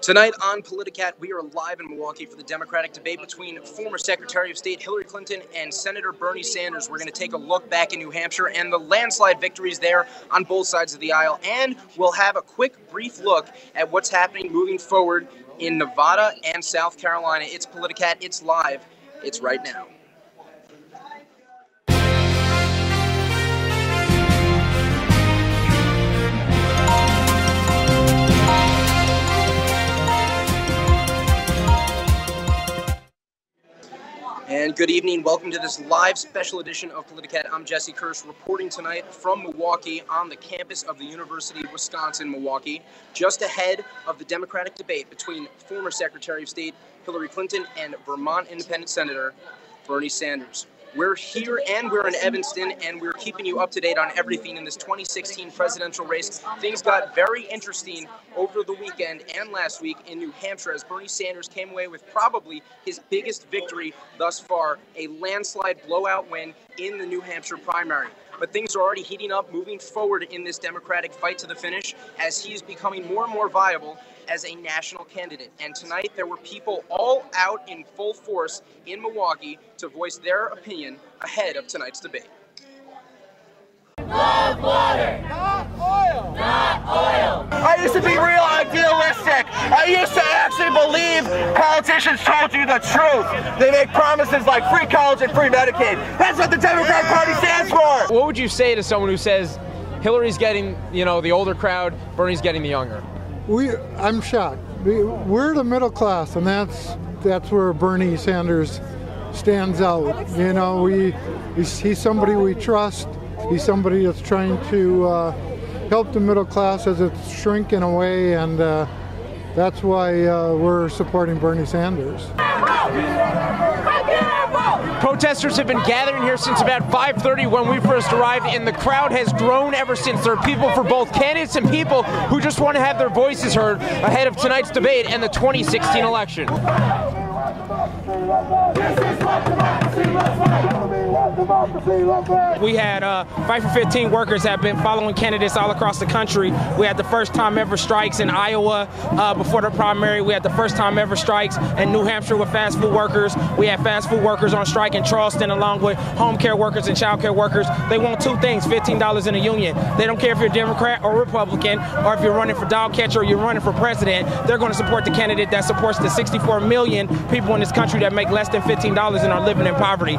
Tonight on Politicat, we are live in Milwaukee for the Democratic debate between former Secretary of State Hillary Clinton and Senator Bernie Sanders. We're going to take a look back in New Hampshire and the landslide victories there on both sides of the aisle, and we'll have a quick, brief look at what's happening moving forward in Nevada and South Carolina. It's Politicat, it's live, it's right now. And good evening. Welcome to this live special edition of Politicat. I'm Jesse Kirsch, reporting tonight from Milwaukee on the campus of the University of Wisconsin-Milwaukee, just ahead of the Democratic debate between former Secretary of State Hillary Clinton and Vermont Independent Senator Bernie Sanders. We're here and we're in Evanston, and we're keeping you up to date on everything in this 2016 presidential race. Things got very interesting over the weekend and last week in New Hampshire as Bernie Sanders came away with probably his biggest victory thus far, a landslide blowout win in the New Hampshire primary. But things are already heating up, moving forward in this Democratic fight to the finish as he is becoming more and more viable as a national candidate. And tonight there were people all out in full force in Milwaukee to voice their opinion ahead of tonight's debate. Love water, not oil, not oil. I used to be real idealistic. I used to actually believe politicians told you the truth. They make promises like free college and free Medicaid. That's what the Democratic Party stands for. What would you say to someone who says Hillary's getting, the older crowd, Bernie's getting the younger? I'm shocked. We're the middle class, and that's where Bernie Sanders stands out. He's somebody we trust. He's somebody that's trying to help the middle class as it's shrinking away, and that's why we're supporting Bernie Sanders. Protesters have been gathering here since about 5:30 when we first arrived, and the crowd has grown ever since. There are people for both candidates and people who just want to have their voices heard ahead of tonight's debate and the 2016 election. We had 5 for 15 workers have been following candidates all across the country. We had the first time ever strikes in Iowa before the primary. We had the first time ever strikes in New Hampshire with fast food workers. We had fast food workers on strike in Charleston along with home care workers and child care workers. They want two things: $15 in a union. They don't care if you're Democrat or Republican, or if you're running for dog catcher or you're running for president. They're going to support the candidate that supports the 64 million people in this country that make less than $15 and are living in poverty.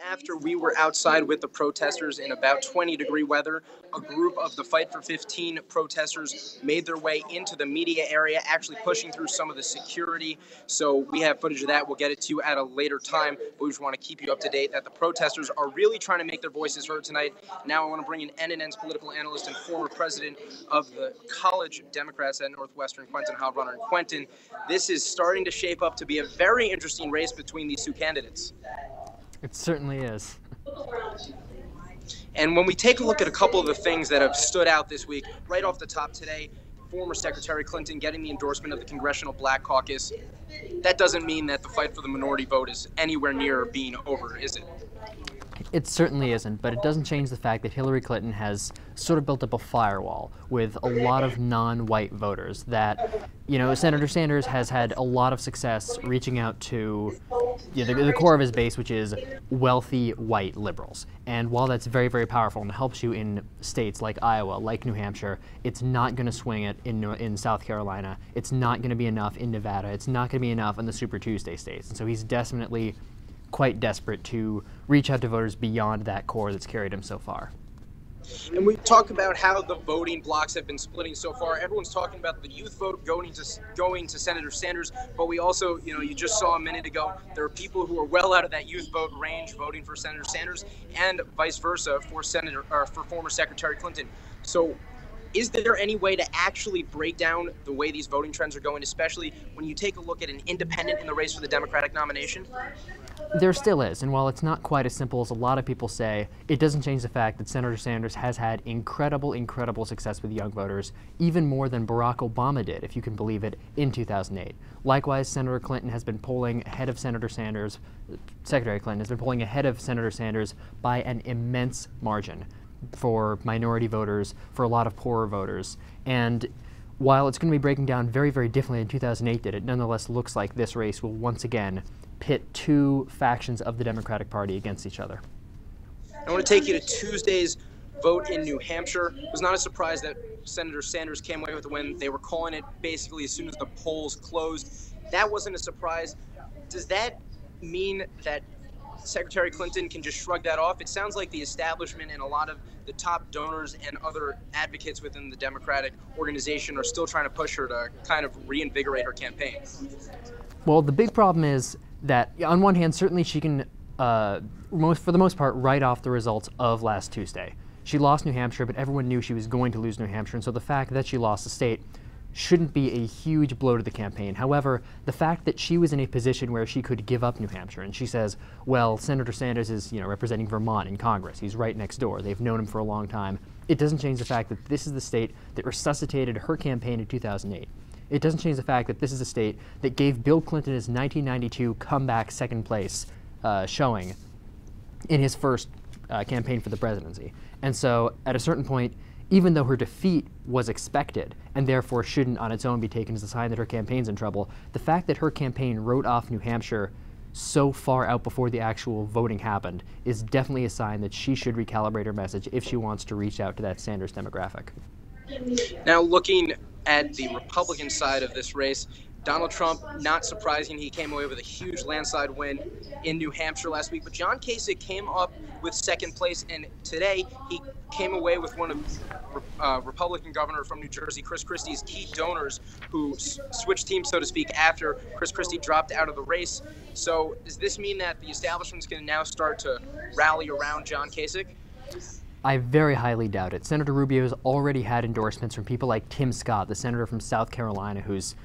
After we were outside with the protesters in about 20-degree weather, a group of the Fight for 15 protesters made their way into the media area, actually pushing through some of the security. So we have footage of that. We'll get it to you at a later time, but we just want to keep you up to date that the protesters are really trying to make their voices heard tonight. Now I want to bring in NNN's political analyst and former president of the College Democrats at Northwestern, Quentin Howbrunner. And Quentin, this is starting to shape up to be a very interesting race between these two candidates. It certainly is. And when we take a look at a couple of the things that have stood out this week, right off the top today, former Secretary Clinton getting the endorsement of the Congressional Black Caucus, that doesn't mean that the fight for the minority vote is anywhere near being over, is it? It certainly isn't, but it doesn't change the fact that Hillary Clinton has sort of built up a firewall with a lot of non-white voters that, Senator Sanders has had a lot of success reaching out to the core of his base, which is wealthy white liberals. And while that's very, very powerful and helps you in states like Iowa, like New Hampshire, it's not going to swing it in South Carolina. It's not going to be enough in Nevada. It's not going to be enough in the Super Tuesday states. And so he's definitely quite desperate to reach out to voters beyond that core that's carried him so far. And we talk about how the voting blocks have been splitting so far. Everyone's talking about the youth vote going to Senator Sanders, but we also, you just saw a minute ago, there are people who are well out of that youth vote range voting for Senator Sanders, and vice versa for former Secretary Clinton. So is there any way to actually break down the way these voting trends are going, especially when you take a look at an independent in the race for the Democratic nomination? There still is, and while it's not quite as simple as a lot of people say, it doesn't change the fact that Senator Sanders has had incredible success with young voters, even more than Barack Obama did, if you can believe it, in 2008. Likewise, Senator Clinton has been polling ahead of Senator Sanders, Secretary Clinton has been polling ahead of Senator Sanders by an immense margin for minority voters, for a lot of poorer voters. And while it's going to be breaking down very, very differently than 2008 did, it nonetheless looks like this race will once again pit two factions of the Democratic Party against each other. I want to take you to Tuesday's vote in New Hampshire. It was not a surprise that Senator Sanders came away with the win. They were calling it basically as soon as the polls closed. That wasn't a surprise. Does that mean that Secretary Clinton can just shrug that off? It sounds like the establishment and a lot of the top donors and other advocates within the Democratic organization are still trying to push her to kind of reinvigorate her campaign. Well, the big problem is that, on one hand, certainly she can, for the most part, write off the results of last Tuesday. She lost New Hampshire, but everyone knew she was going to lose New Hampshire, and so the fact that she lost the state shouldn't be a huge blow to the campaign. However, the fact that she was in a position where she could give up New Hampshire, and she says, well, Senator Sanders is, representing Vermont in Congress. He's right next door. They've known him for a long time. It doesn't change the fact that this is the state that resuscitated her campaign in 2008. It doesn't change the fact that this is a state that gave Bill Clinton his 1992 comeback second place showing in his first campaign for the presidency. And so, at a certain point, even though her defeat was expected and therefore shouldn't on its own be taken as a sign that her campaign's in trouble, the fact that her campaign wrote off New Hampshire so far out before the actual voting happened is definitely a sign that she should recalibrate her message if she wants to reach out to that Sanders demographic. Now, looking at the Republican side of this race, Donald Trump, not surprising, he came away with a huge landslide win in New Hampshire last week, but John Kasich came up with second place, and today he came away with one of Republican governor from New Jersey, Chris Christie's key donors, who switched teams, so to speak, after Chris Christie dropped out of the race. So does this mean that the establishment's going to now start to rally around John Kasich? I very highly doubt it. Senator Rubio's already had endorsements from people like Tim Scott, the senator from South Carolina, who's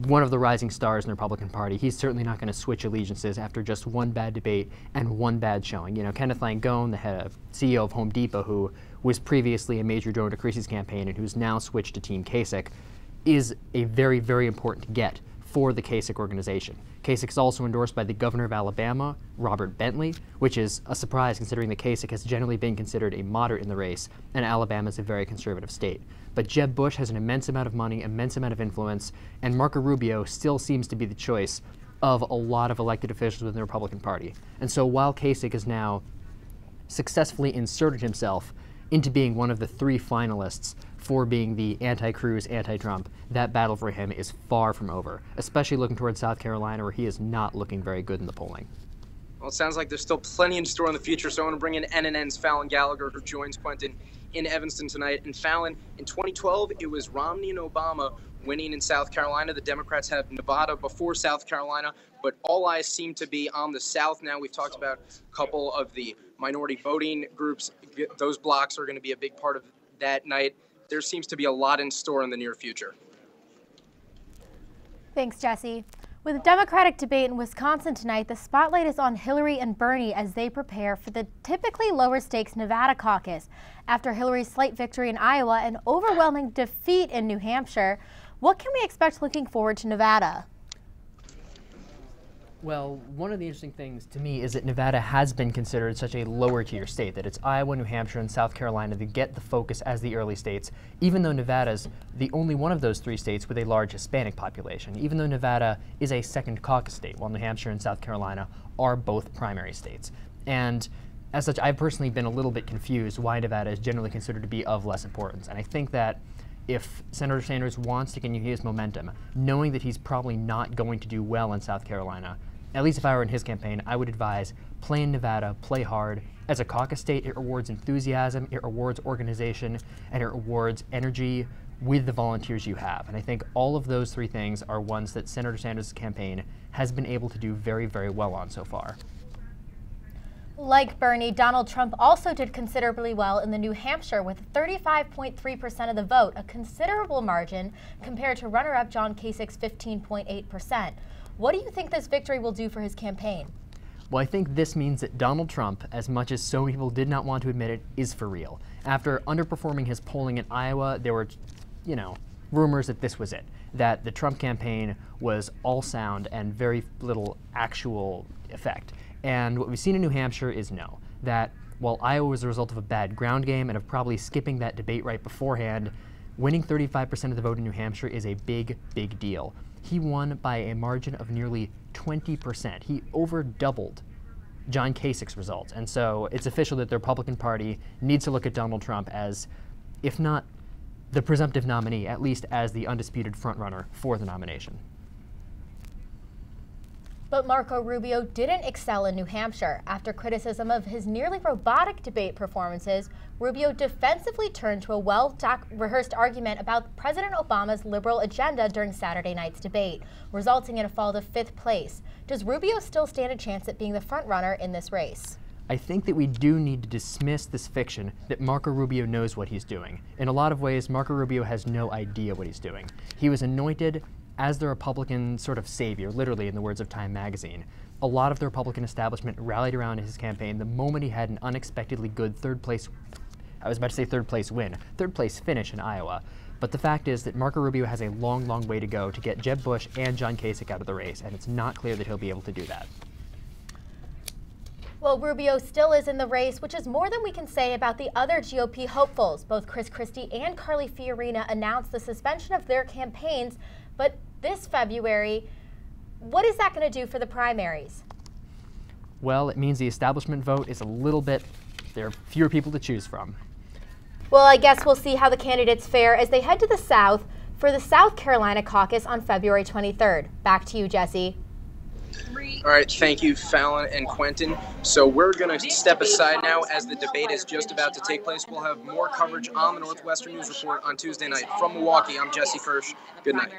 one of the rising stars in the Republican Party. He's certainly not going to switch allegiances after just one bad debate and one bad showing. Kenneth Langone, the CEO of Home Depot, who was previously a major donor to Christie's campaign and who's now switched to Team Kasich, is a very, very important get for the Kasich organization. Kasich is also endorsed by the governor of Alabama, Robert Bentley, which is a surprise considering that Kasich has generally been considered a moderate in the race, and Alabama is a very conservative state. But Jeb Bush has an immense amount of money, immense amount of influence, and Marco Rubio still seems to be the choice of a lot of elected officials within the Republican Party. And so while Kasich has now successfully inserted himself into being one of the three finalists for being the anti-Cruz, anti-Trump, that battle for him is far from over, especially looking towards South Carolina, where he is not looking very good in the polling. Well, it sounds like there's still plenty in store in the future, so I want to bring in NNN's Fallon Gallagher, who joins Quentin in Evanston tonight. And Fallon, in 2012, it was Romney and Obama winning in South Carolina. The Democrats have Nevada before South Carolina, but all eyes seem to be on the South now. We've talked about a couple of the minority voting groups. Those blocks are going to be a big part of that night. There seems to be a lot in store in the near future. Thanks, Jesse. With a Democratic debate in Wisconsin tonight, the spotlight is on Hillary and Bernie as they prepare for the typically lower stakes Nevada caucus. After Hillary's slight victory in Iowa and overwhelming defeat in New Hampshire, what can we expect looking forward to Nevada? Well, one of the interesting things to me is that Nevada has been considered such a lower tier state, that it's Iowa, New Hampshire, and South Carolina that get the focus as the early states, even though Nevada's the only one of those three states with a large Hispanic population, even though Nevada is a second caucus state, while New Hampshire and South Carolina are both primary states. And as such, I've personally been a little bit confused why Nevada is generally considered to be of less importance. And I think that if Senator Sanders wants to continue his momentum, knowing that he's probably not going to do well in South Carolina, at least if I were in his campaign, I would advise play in Nevada, play hard. As a caucus state, it rewards enthusiasm, it rewards organization, and it rewards energy with the volunteers you have. And I think all of those three things are ones that Senator Sanders' campaign has been able to do very, very well on so far. Like Bernie, Donald Trump also did considerably well in the New Hampshire with 35.3% of the vote, a considerable margin compared to runner-up John Kasich's 15.8%. What do you think this victory will do for his campaign? Well, I think this means that Donald Trump, as much as so many people did not want to admit it, is for real. After underperforming his polling in Iowa, there were, rumors that this was it, that the Trump campaign was all sound and very little actual effect. And what we've seen in New Hampshire is no, that while Iowa was the result of a bad ground game and of probably skipping that debate right beforehand, Winning 35% of the vote in New Hampshire is a big, big deal. He won by a margin of nearly 20%. He over doubled John Kasich's results. And so it's official that the Republican Party needs to look at Donald Trump as, if not the presumptive nominee, at least as the undisputed frontrunner for the nomination. But Marco Rubio didn't excel in New Hampshire. After criticism of his nearly robotic debate performances, Rubio defensively turned to a well-rehearsed argument about President Obama's liberal agenda during Saturday night's debate, resulting in a fall to 5th place. Does Rubio still stand a chance at being the frontrunner in this race? I think that we do need to dismiss this fiction that Marco Rubio knows what he's doing. In a lot of ways, Marco Rubio has no idea what he's doing. He was anointed as the Republican sort of savior, literally in the words of Time magazine. A lot of the Republican establishment rallied around his campaign the moment he had an unexpectedly good third place finish in Iowa. But the fact is that Marco Rubio has a long, long way to go to get Jeb Bush and John Kasich out of the race, and it's not clear that he'll be able to do that. Well, Rubio still is in the race, which is more than we can say about the other GOP hopefuls. Both Chris Christie and Carly Fiorina announced the suspension of their campaigns, but this February, what is that going to do for the primaries? Well, it means the establishment vote is a little bit, there are fewer people to choose from. Well, I guess we'll see how the candidates fare as they head to the South for the South Carolina caucus on February 23rd. Back to you, Jesse. All right, thank you, Fallon and Quentin. So we're going to step aside now as the debate is just about to take place. We'll have more coverage on the Northwestern News Report on Tuesday night. From Milwaukee, I'm Jesse Kirsch. Good night.